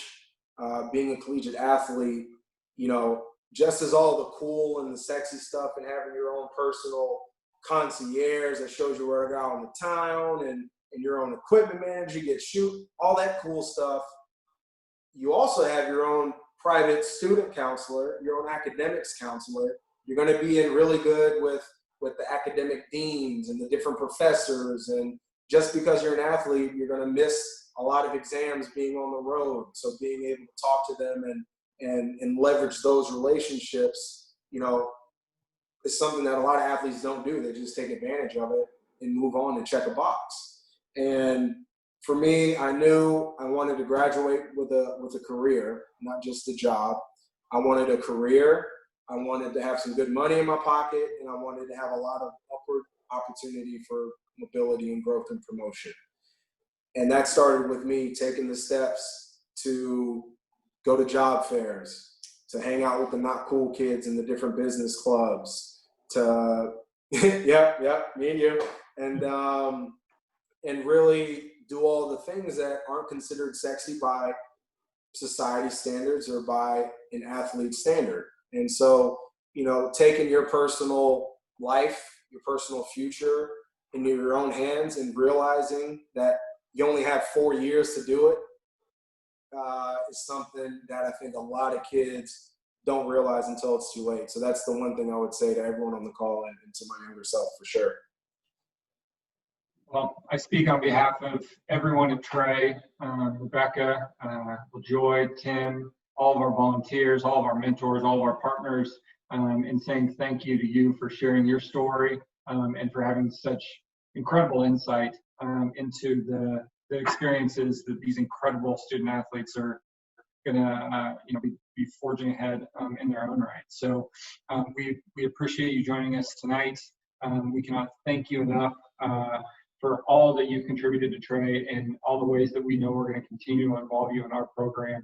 being a collegiate athlete, just as all the cool and the sexy stuff and having your own personal concierge that shows you where to go out in the town and your own equipment manager, you get shoot, all that cool stuff. You also have your own private student counselor, your own academics counselor. You're going to be in really good with the academic deans and the different professors. And just because you're an athlete, you're going to miss a lot of exams being on the road. So being able to talk to them and leverage those relationships, is something that a lot of athletes don't do. They just take advantage of it and move on and check a box. And for me, I knew I wanted to graduate with a career, not just a job. I wanted a career. I wanted to have some good money in my pocket, and I wanted to have a lot of upward opportunity for mobility and growth and promotion. And that started with me taking the steps to go to job fairs, to hang out with the not cool kids in the different business clubs, to yep, me and you, and really do all the things that aren't considered sexy by society standards or by an athlete standard. And so, taking your personal life, your personal future into your own hands and realizing that you only have 4 years to do it is something that I think a lot of kids don't realize until it's too late. So that's the one thing I would say to everyone on the call and to my younger self for sure. Well, I speak on behalf of everyone at Trey, Rebecca, LaJoy, Tim, all of our volunteers, all of our mentors, all of our partners, in saying thank you to you for sharing your story and for having such incredible insight into the experiences that these incredible student athletes are going to be forging ahead in their own right. So we appreciate you joining us tonight. We cannot thank you enough for all that you've contributed to Trey and all the ways that we know we're going to continue to involve you in our program.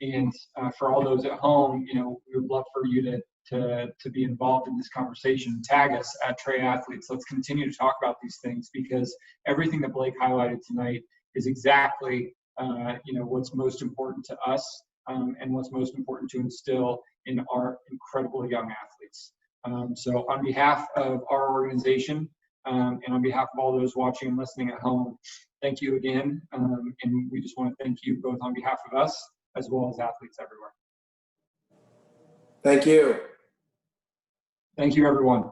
And for all those at home, we would love for you to be involved in this conversation. Tag us at Trey Athletes. Let's continue to talk about these things, because everything that Blake highlighted tonight is exactly what's most important to us and what's most important to instill in our incredible young athletes. So on behalf of our organization and on behalf of all those watching and listening at home, thank you again. And we just want to thank you both on behalf of us as well as athletes everywhere. Thank you. Thank you, everyone.